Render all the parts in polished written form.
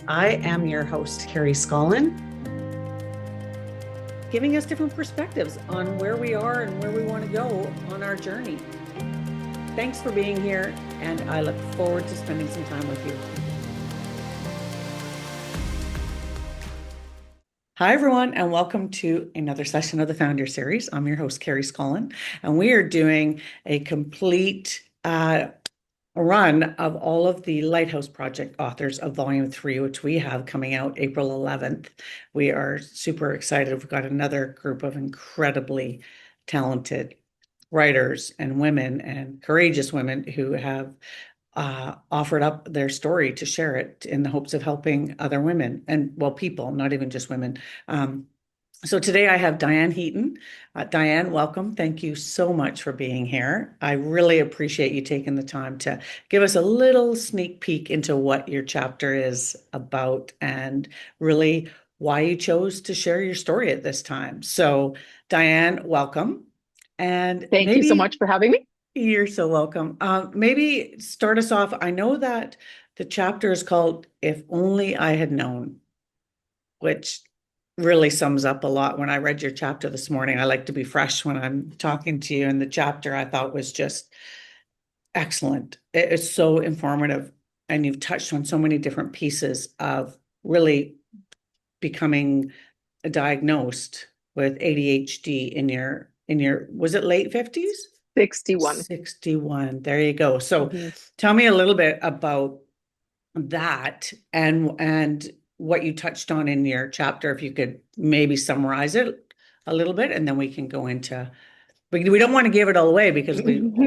I am your host, Carrie Scollon, giving us different perspectives on where we are and where we want to go on our journey. Thanks for being here, and I look forward to spending some time with you. Hi, everyone, and welcome to another session of the Founder Series. I'm your host, Carrie Scollon, and we are doing a complete run of all of the Lighthouse Project authors of Volume 3, which we have coming out April 11th. We are super excited. We've got another group of incredibly talented writers and women and courageous women who have offered up their story to share it in the hopes of helping other women and, well, people, not even just women. So today I have Diane Heaton. Diane, welcome. Thank you so much for being here. I really appreciate you taking the time to give us a little sneak peek into what your chapter is about and really why you chose to share your story at this time. So Diane, welcome. And Thank you so much for having me. You're so welcome. Maybe start us off. I know that the chapter is called If Only I Had Known, which really sums up a lot. When I read your chapter this morning, I like to be fresh when I'm talking to you. And the chapter I thought was just excellent. It's so informative. And you've touched on so many different pieces of really becoming diagnosed with ADHD in your, was it late 50s? 61. 61. There you go. So tell me a little bit about that and what you touched on in your chapter, if you could maybe summarize it a little bit, and then we can go into, we don't want to give it all away because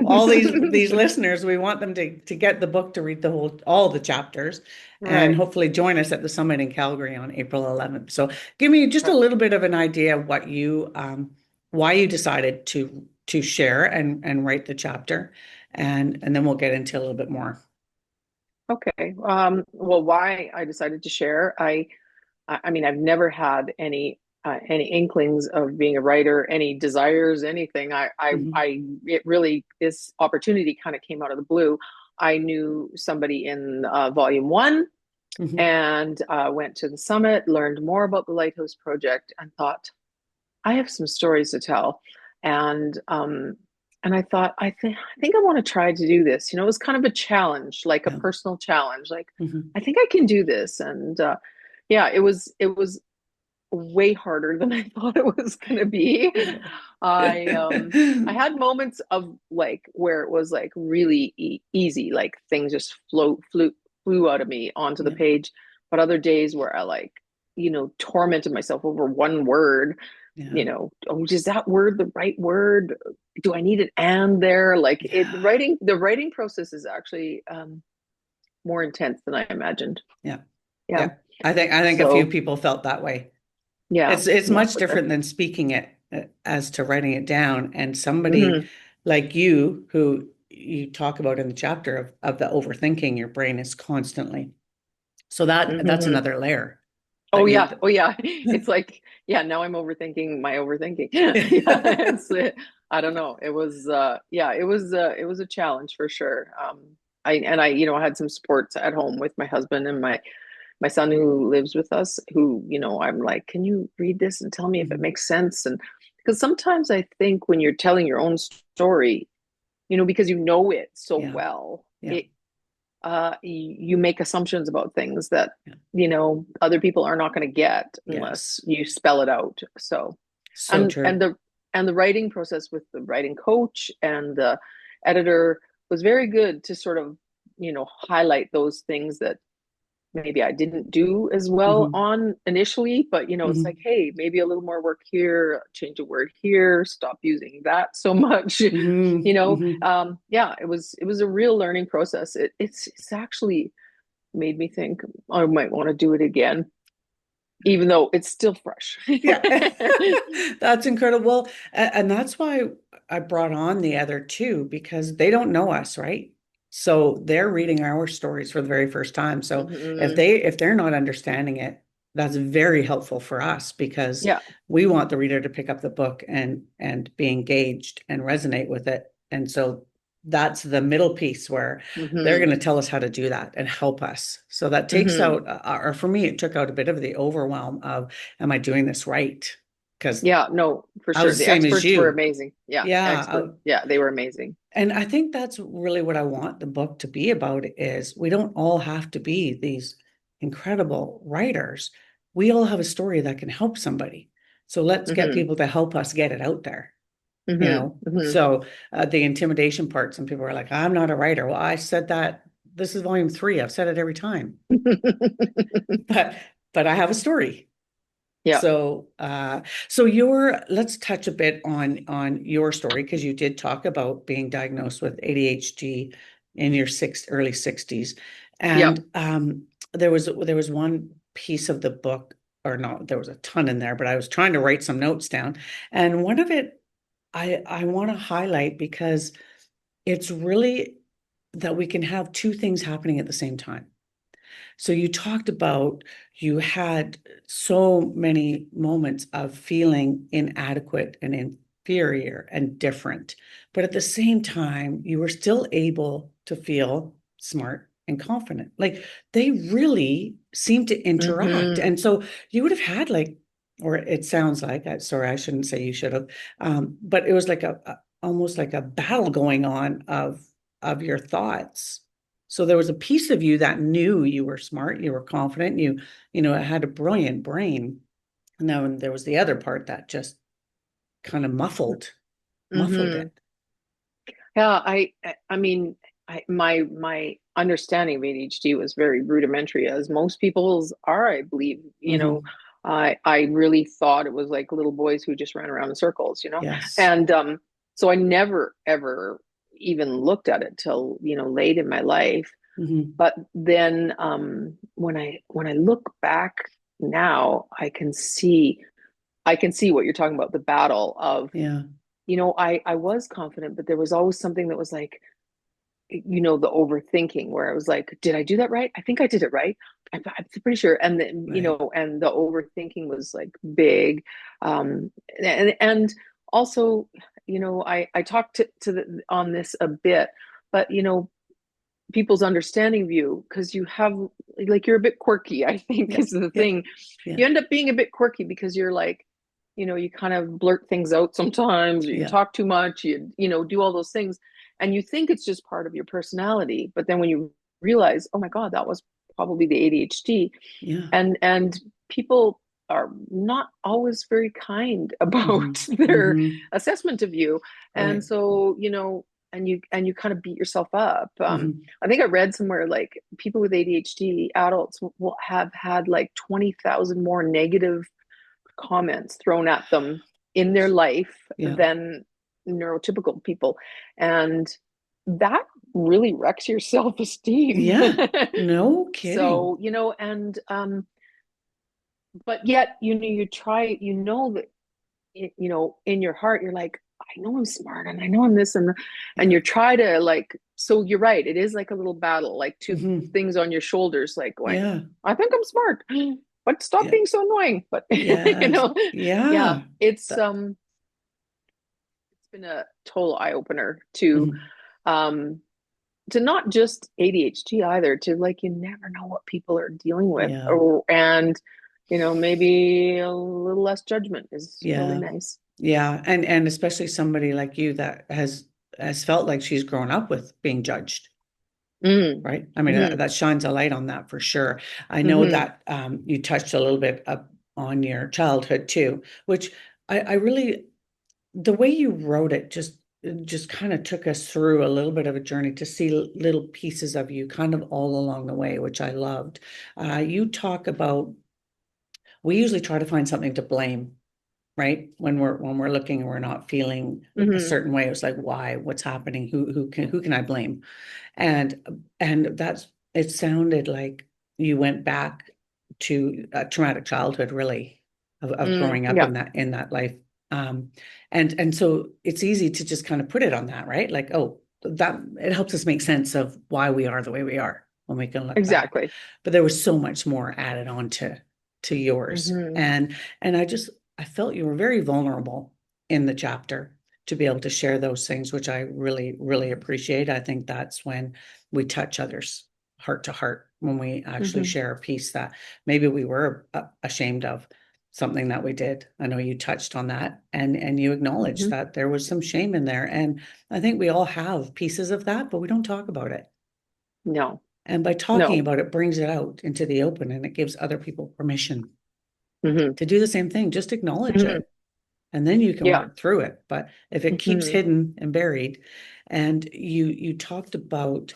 all these listeners, we want them to get the book, to read all the chapters, and hopefully join us at the summit in Calgary on April 11th. So give me just a little bit of an idea of what you why you decided to share and write the chapter, and then we'll get into a little bit more. Okay. Well, why I decided to share, I mean, I've never had any inklings of being a writer, any desires, anything. It really, this opportunity kind of came out of the blue. I knew somebody in Volume 1 and went to the summit, learned more about the Lighthouse Project, and thought, I have some stories to tell. And I thought, I think I want to try to do this. You know, it was kind of a challenge, like a personal challenge. Like, I think I can do this. And yeah, it was way harder than I thought it was going to be. I had moments of like where it was like really easy, like things just flew out of me onto the page. But other days where I like, tormented myself over one word. Oh, is that word the right word? Do I need an and there? Like the writing process is actually more intense than I imagined. Yeah. I think a few people felt that way. Yeah. It's much different than speaking it as to writing it down. And somebody like you, who you talk about in the chapter of the overthinking, your brain is constantly. So that's another layer. Oh yeah. It's like, now I'm overthinking my overthinking. I don't know. It was it was a challenge for sure. I had some support at home with my husband and my son who lives with us, who, I'm like, can you read this and tell me if it makes sense? And because sometimes I think when you're telling your own story, because you know it so well, you make assumptions about things that other people are not going to get unless you spell it out. So true. And the writing process with the writing coach and the editor was very good to sort of highlight those things that maybe I didn't do as well on initially, but it's like, hey, maybe a little more work here, change a word here, stop using that so much. It was a real learning process. It's actually made me think I might want to do it again, even though it's still fresh. That's incredible. And that's why I brought on the other two, because they don't know us, right? So they're reading our stories for the very first time. So if they're not understanding it, that's very helpful for us, because we want the reader to pick up the book and be engaged and resonate with it. And so that's the middle piece where they're going Hmm. to tell us how to do that and help us. So that takes Hmm. out, or for me, it took out a bit of the overwhelm of, am I doing this right? Because Yeah, no, for I sure. was the The same as experts were you. amazing. Yeah, Yeah. expert. Yeah, they were amazing. And I think that's really what I want the book to be about is we don't all have to be these incredible writers. We all have a story that can help somebody. So let's get Hmm. people to help us get it out there, you Hmm. know? Hmm. So the intimidation part, some people are like, I'm not a writer. Well, I said that this is volume 3. I've said it every time, but but I have a story. Yeah, So, so let's touch a bit on your story because you did talk about being diagnosed with ADHD in your early 60s. yeah. And there was one piece of the book, or no, there was a ton in there, but I was trying to write some notes down. And one of it I want to highlight because it's really that we can have two things happening at the same time. So you talked about you had so many moments of feeling inadequate and inferior and different, but at the same time, you were still able to feel smart and confident. Like they really seem to interact. Hmm. And so you would have had like, or it sounds like, sorry, I shouldn't say you should have, but it was like almost like a battle going on of your thoughts. So there was a piece of you that knew you were smart, you were confident, you had a brilliant brain. And then there was the other part that just kind of muffled Hmm. it. Yeah, I mean, my understanding of ADHD was very rudimentary, as most people's are, I believe. Hmm. I really thought it was like little boys who just ran around in circles, Yes. and so I never ever even looked at it till late in my life. Hmm. But then when I look back now, I can see what you're talking about, the battle of Yeah. I was confident, but there was always something that was like, the overthinking where I was like, did I do that right? I think I did it right. I'm pretty sure. And then, Right. and the overthinking was like big. And also, I talked on this a bit, but people's understanding of you, because you have, like, you're a bit quirky, I think, Yeah. is the Yeah. thing. Yeah. You end up being a bit quirky because you're like, you kind of blurt things out sometimes, or you Yeah. talk too much, you do all those things, and you think it's just part of your personality, but then when you realize, oh my God, that was probably the ADHD. Yeah. And people are not always very kind Hmm. about their Hmm. assessment of you. And Right. so, and you kind of beat yourself up. Hmm. I think I read somewhere like people with ADHD, adults, will have had like 20,000 more negative comments thrown at them in their life Yeah. than neurotypical people. And that really wrecks your self-esteem. Yeah. No kidding. So, and but yet, you try, that, in your heart, you're like, I know I'm smart, and I know I'm this, and Yeah. you try to, like, so you're right, it is like a little battle, like two Hmm. things on your shoulders, like going, Yeah. I think I'm smart, but stop Yeah. being so annoying. But Yes. yeah, Yeah. it's That, it's been a total eye opener to mhm. um not just ADHD either, to, like, you never know what people are dealing with, Yeah. or and maybe a little less judgment is really Yeah. nice. Yeah. And especially somebody like you that has felt like she's grown up with being judged, Mm. right? I mean, Hmm. that shines a light on that for sure. I know Hmm. that you touched a little bit up on your childhood too, which I really, the way you wrote it just kind of took us through a little bit of a journey to see little pieces of you kind of all along the way, which I loved. You talk about, we usually try to find something to blame, right? When we're looking and we're not feeling a Hmm. certain way. It's like, why? What's happening? Who can I blame? And that's, it sounded like you went back to a traumatic childhood, really, of Mm. growing up Yeah, in that life. Um, and so it's easy to just kind of put it on that, right? Like, oh, that it helps us make sense of why we are the way we are when we can look back. exactly. But there was so much more added on to yours. Hmm. And I felt you were very vulnerable in the chapter. to be able to share those things, which I really, really appreciate. I think that's when we touch others heart to heart, when we actually share a piece that maybe we were ashamed of, something that we did. I know you touched on that, and you acknowledged that there was some shame in there. And I think we all have pieces of that, but we don't talk about it. No. And by talking about it, brings it out into the open, and it gives other people permission to do the same thing. Just acknowledge it, and then you can work through it. But if it keeps hidden and buried, and you talked about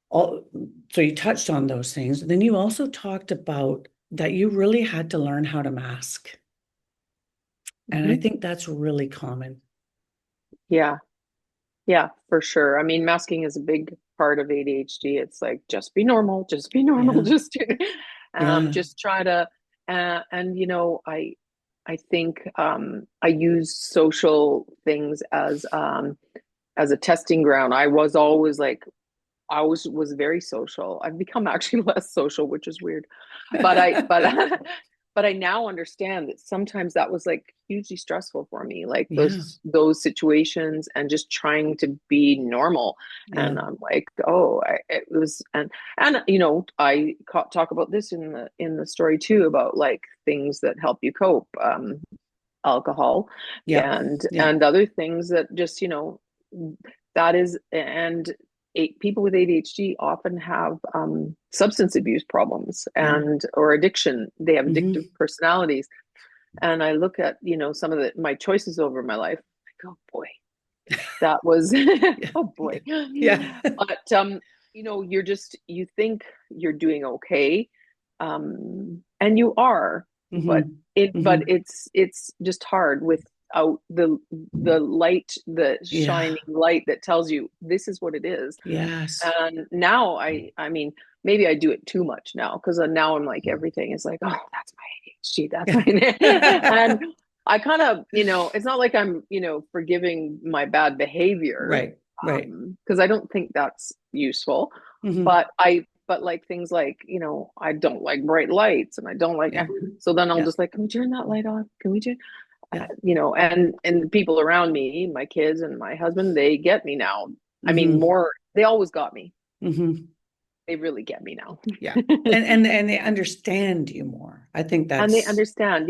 all, so you touched on those things. Then you also talked about that you really had to learn how to mask. And I think that's really common. Yeah. Yeah, for sure. I mean, masking is a big part of ADHD. It's like, just be normal, just be normal, just try to, and I think I use social things as a testing ground. I was always like, I was very social. I've become actually less social, which is weird. But I now understand that sometimes that was like hugely stressful for me, like those situations and just trying to be normal. And I'm like, it was, and I talk about this in the story too, about like things that help you cope, alcohol and other things that just that is. And people with ADHD often have substance abuse problems or addiction. They have addictive personalities. And I look at, some of my choices over my life, like, oh boy, that was, oh boy. Yeah. But, you think you're doing okay. And you are, but it's just hard without the light, the shining light that tells you this is what it is. Yes. And now I mean, maybe I do it too much now, because now I'm like, everything is like, oh, that's my ADHD, that's my and I kind of, it's not like I'm, forgiving my bad behavior, right, because I don't think that's useful. But like things like, I don't like bright lights, and I don't like, so then I'll just like, can we turn that light on? Can we turn, and the people around me, my kids and my husband, they get me now. I mean, they always got me. They really get me now. And they understand you more. I think that's, and they understand.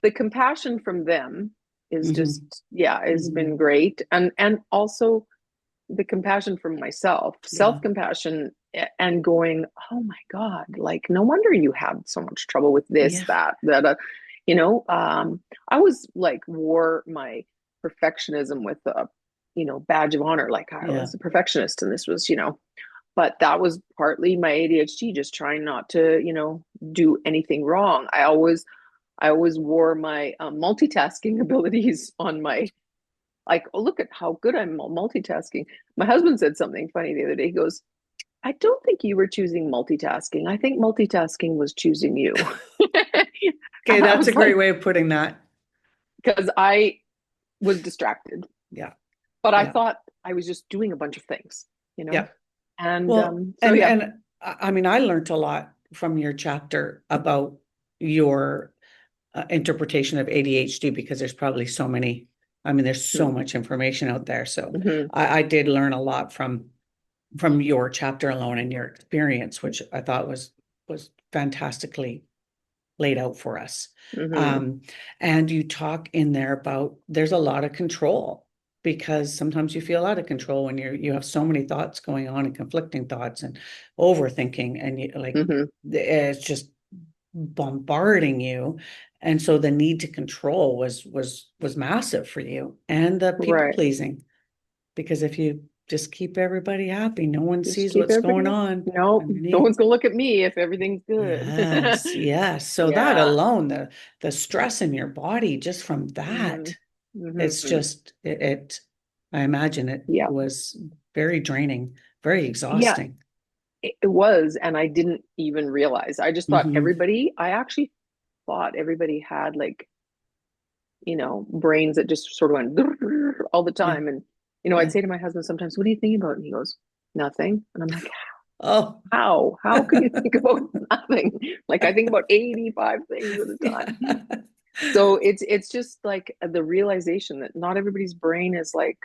The compassion from them is just, has been great. And also the compassion from myself, self-compassion, and going, oh my God, like, no wonder you had so much trouble with this, that, I was like, wore my perfectionism with a, badge of honor. Like, I was a perfectionist, and this was, but that was partly my ADHD, just trying not to, do anything wrong. I always wore my multitasking abilities on my, like, oh, look at how good I'm multitasking. My husband said something funny the other day. He goes, I don't think you were choosing multitasking. I think multitasking was choosing you. Okay, that's a great way of putting that. Because I was distracted. Yeah. But I thought I was just doing a bunch of things, Yeah. And well, and I mean, I learned a lot from your chapter about your interpretation of ADHD, because there's probably so many. I mean, there's so much information out there. So I did learn a lot from your chapter alone and your experience, which I thought was fantastically laid out for us. And you talk in there about, there's a lot of control, because sometimes you feel out of control when you have so many thoughts going on, and conflicting thoughts and overthinking, and you like it's just bombarding you. And so the need to control was massive for you, and the people pleasing, because if you just keep everybody happy, no one sees what's going on. No one's gonna look at me if everything's good. Yes. So that alone, the stress in your body just from that, it's just I imagine it was very draining, very exhausting. It was, and I didn't even realize. I just thought I actually thought everybody had, like, brains that just sort of went all the time. And I'd say to my husband sometimes, what do you think about? And he goes, nothing. And I'm like, oh, how can you think about nothing? Like, I think about 85 things at a time. So it's just like the realization that not everybody's brain is like,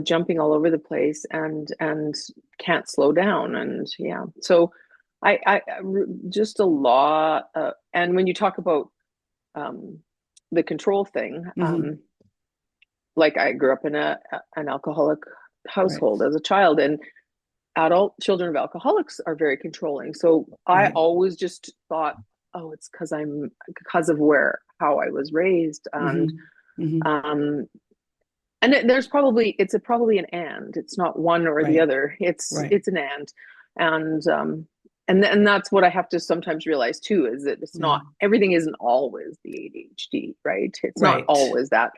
jumping all over the place and can't slow down. And yeah, so I just a lot. And when you talk about um, the control thing, Hmm. like I grew up in an alcoholic Right, household as a child, and adult children of alcoholics are very controlling. So I right. always just thought, oh, it's because of where how I was raised, Hmm. Hmm. um, and there's probably an and. It's not one or the Right, other. It's right. it's an and and that's what I have to sometimes realize too, is that it's Yeah, not everything isn't always the ADHD, right? It's not right. always that,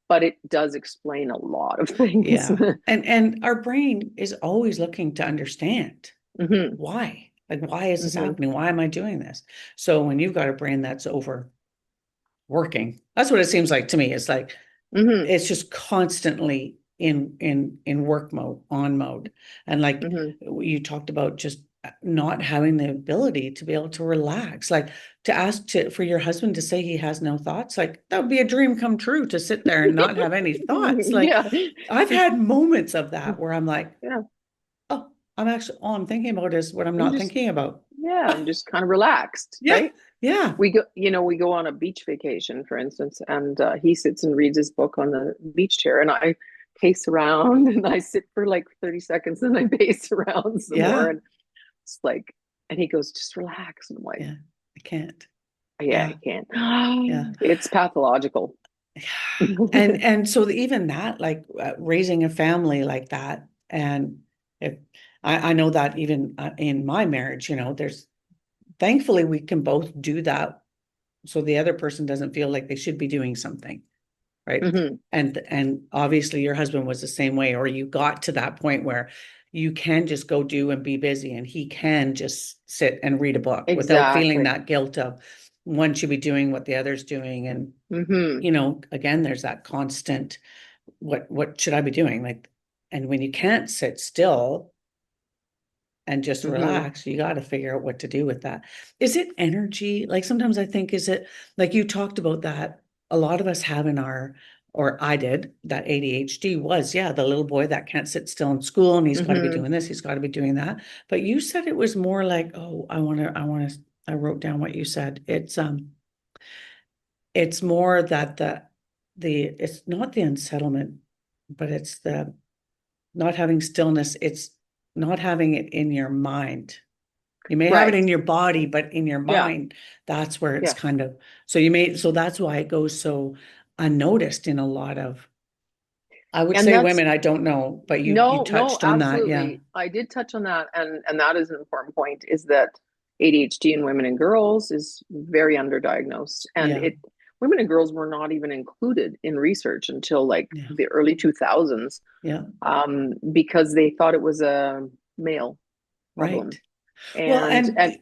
but it does explain a lot of things. Yeah. And our brain is always looking to understand Hmm. why. Like, why is this Hmm. happening? Why am I doing this? So when you've got a brain that's overworking, that's what it seems like to me. It's like Hmm. it's just constantly in work mode, on mode. And like Hmm. you talked about just not having the ability to be able to relax, like to ask for your husband to say he has no thoughts, like that would be a dream come true, to sit there and not have any thoughts. Like Yeah. I've had moments of that where I'm like, Yeah. oh, all I'm thinking about is what I'm I'm not just, thinking about. yeah, I'm just kind of relaxed, Yeah, right? yeah, We go on a beach vacation, for instance, and he sits and reads his book on the beach chair, and I pace around and I sit for like 30 seconds and I pace around some more. yeah, And it's like, and he goes, just relax. And I'm like, yeah. I can't. yeah, Yeah, I can't. yeah. It's pathological. And so even that, like raising a family like that, and if I know that even in my marriage, there's thankfully we can both do that, so the other person doesn't feel like they should be doing something, right? Hmm. And obviously your husband was the same way, or you got to that point where you can just go do and be busy, and he can just sit and read a book without feeling Exactly. that guilt of one should be doing what the other's doing. And Hmm. again, there's that constant, what should I be doing? Like, and when you can't sit still and just Hmm. relax, you got to figure out what to do with that. Is it energy? Like sometimes I think, is it like you talked about that a lot of us have in our, or I did, that ADHD was, yeah, the little boy that can't sit still in school and he's got to be Hmm. doing this, he's got to be doing that. But you said it was more like, oh, I wrote down what you said. It's more that it's not the unsettlement, but it's the not having stillness. It's not having it in your mind. You may have it Right. in your body, but in your Yeah. mind, that's where it's Yeah. kind of, so that's why it goes so unnoticed in a lot of, I would And say that's women, I don't know, but you no, no, touched on that. Yeah. absolutely. I did touch on that, and that is an important point, is that ADHD in women and girls is very underdiagnosed. And Yeah. it women and girls were not even included in research until like Yeah. the early 2000s, Yeah. because they thought it was a male problem. Right. Well, And and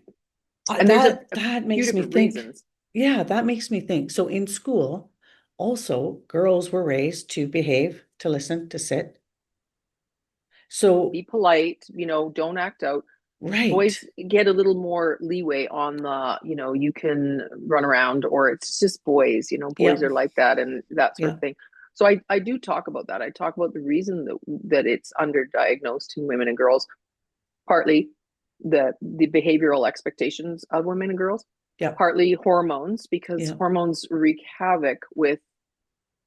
and and there's a, that few makes me different think. reasons. Yeah, that makes me think. So in school, also, girls were raised to behave, to listen, to sit. So, Be polite, don't act out. right. Boys get a little more leeway on the, you can run around, or it's just boys, boys Yeah. are like that and that sort Yeah. of thing. So I do talk about that. I talk about the reason that it's underdiagnosed in women and girls, partly the behavioral expectations of women and girls, Yeah. partly hormones, because Yeah. hormones wreak havoc with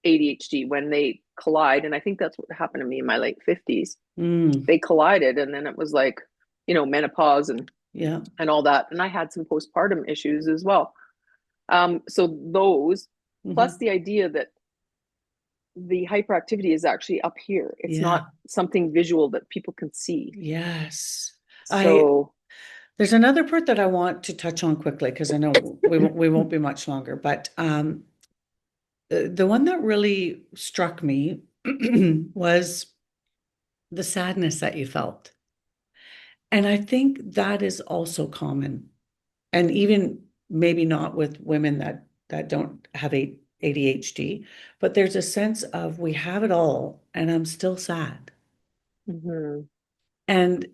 ADHD when they collide. And I think that's what happened to me in my late 50s. Mm, They collided, and then it was like, menopause yeah. and all that. And I had some postpartum issues as well. So those, plus Hmm. the idea that the hyperactivity is actually up here. It's Yeah. not something visual that people can see. Yes. I So, There's another part that I want to touch on quickly because I know we won't be much longer, but the one that really struck me was the sadness that you felt. And I think that is also common. And even maybe not with women that don't have ADHD, but there's a sense of we have it all and I'm still sad. mhm. And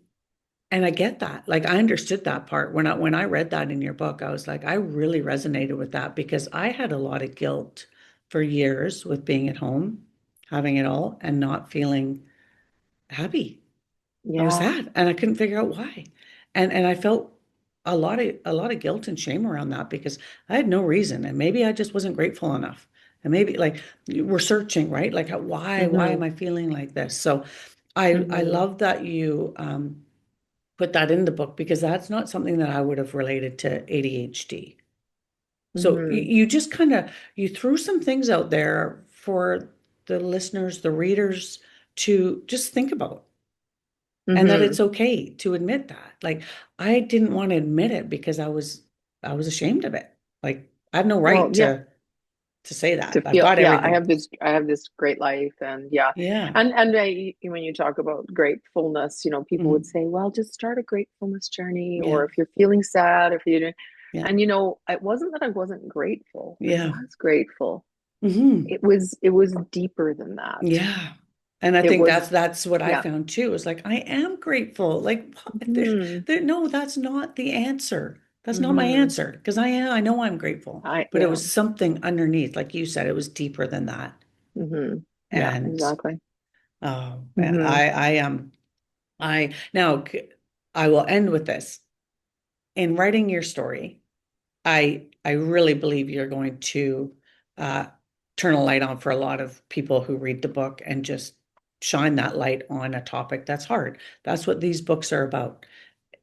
And I get that. Like I understood that part when I read that in your book, I was like, I really resonated with that because I had a lot of guilt for years with being at home, having it all, and not feeling happy. I was Yeah. sad and I couldn't figure out why. And I felt a lot of guilt and shame around that because I had no reason and maybe I just wasn't grateful enough. And maybe like we're searching, right? Like why am Mm-hmm. I feeling like this? So I Mm-hmm. love that you put that in the book because that's not something that I would have related to ADHD. So Mm-hmm. you just kind of you threw some things out there for the listeners, the readers to just think about and that Mm-hmm. it's okay to admit that. Like I didn't want to admit it because I was ashamed of it. Like I have no Well, right yeah. to say To that. I've feel, got yeah, everything. I have this great life, and yeah. Yeah. And when you talk about gratefulness, people would Hmm. say, well, just start a gratefulness journey, Yeah. or if you're feeling sad, if you're doing, Yeah. and it wasn't that I wasn't grateful. I Yeah. was grateful. Hmm. It was deeper than that. Yeah. And I It think was, that's what I yeah. found too. Is like I am grateful. Like what? Hmm. No, that's not the answer. That's not my Hmm. answer. Because I know I'm grateful. But it Yeah. was something underneath, like you said, it was deeper than that. Hmm. Yeah, And exactly. oh man, Hmm. I now I will end with this. In writing your story, I really believe you're going to uh, turn a light on for a lot of people who read the book and just shine that light on a topic that's hard. That's what these books are about.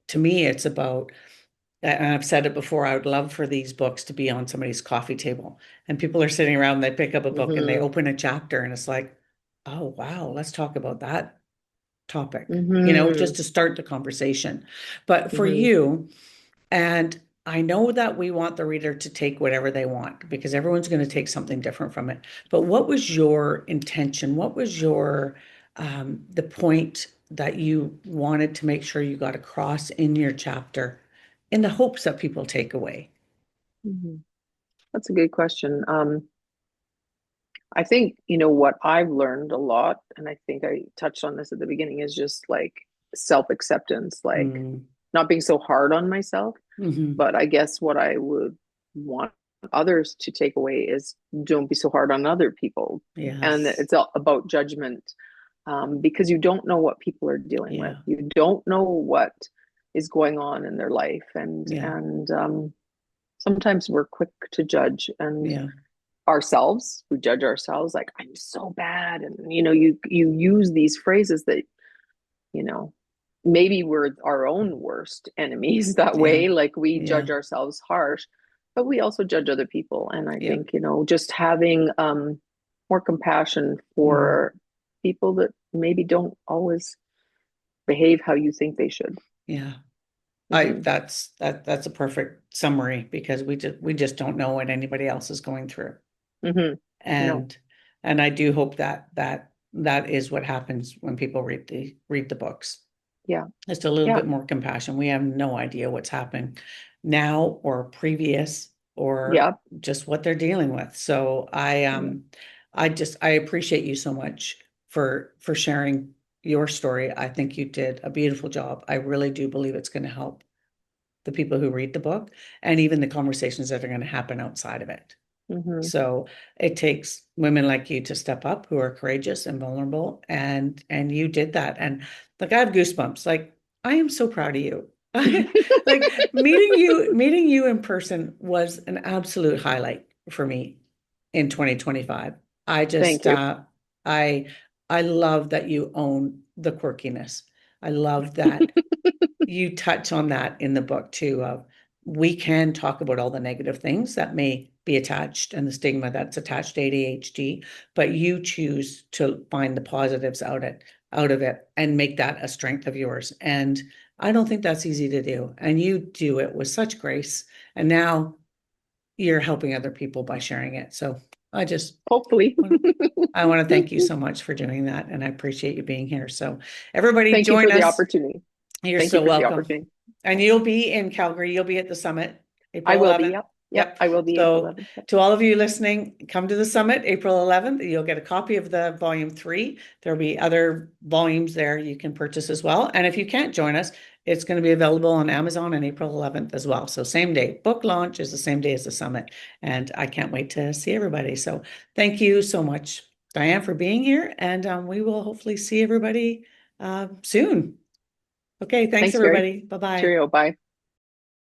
To me, it's about, and I've said it before, I would love for these books to be on somebody's coffee table and people are sitting around, they pick up a book and they Hmm. open a chapter and it's like, oh, wow, let's talk about that topic, Hmm. just to start the conversation. But for Hmm. you, and I know that we want the reader to take whatever they want because everyone's going to take something different from it. But what was your intention? What was the point that you wanted to make sure you got across in your chapter in the hopes that people take away? Hmm. That's a good question. I think, what I've learned a lot, and I think I touched on this at the beginning, is just like self-acceptance, like Mm, not being so hard on myself. hmm. But I guess what I would want others to take away is don't be so hard on other people. And Yes. it's all about judgment, because you don't know what people are dealing with. Yeah. You don't know what is going on in their life. And, Yeah. and, sometimes we're quick to judge, and Yeah. ourselves, we judge ourselves like, I'm so bad. And you use these phrases that, you know maybe we're our own worst enemies that Yeah. way, like we Yeah. judge ourselves harsh, but we also judge other people. And I Yeah. think, just having more compassion Mm, for people that maybe don't always behave how you think they should. yeah. I Hmm. that's a perfect summary because we just don't know what anybody else is going through. Hmm. No. And and I do hope that is what happens when people read the books. Yeah. Just a little Yeah. bit more compassion. We have no idea what's happening now or previous or Yeah. just what they're dealing with. So Yeah. I appreciate you so much for sharing your story. I think you did a beautiful job. I really do believe it's going to help the people who read the book and even the conversations that are going to happen outside of it. Hmm. So it takes women like you to step up who are courageous and vulnerable and you did that. And like I have goosebumps. Like I am so proud of you. Like meeting you in person was an absolute highlight for me in 2025. I Thank just you. I I love that you own the quirkiness. I love that you touch on that in the book too of we can talk about all the negative things that may be attached and the stigma that's attached to ADHD, but you choose to find the positives out of it and make that a strength of yours. And I don't think that's easy to do. And you do it with such grace. And now you're helping other people by sharing it. So I just Hopefully. I want to thank you so much for doing that. And I appreciate you being here. So everybody Thank you join for the us. opportunity. You're Thank you so for the welcome. opportunity. And you'll be in Calgary. You'll be at the summit, I April will be. 11th. Yep. Yep. Yep. I will be April So 11th. Yep. to all of you listening, come to the summit, April 11th. You'll get a copy of the volume 3. There'll be other volumes there you can purchase as well. And if you can't join us, it's going to be available on Amazon on April 11th as well. So same day. Book launch is the same day as the summit. And I can't wait to see everybody. So thank you so much, Diane, for being here. And we will hopefully see everybody soon. Okay, thanks Thanks, Carrie. everybody. Bye-bye. Cheerio. Bye.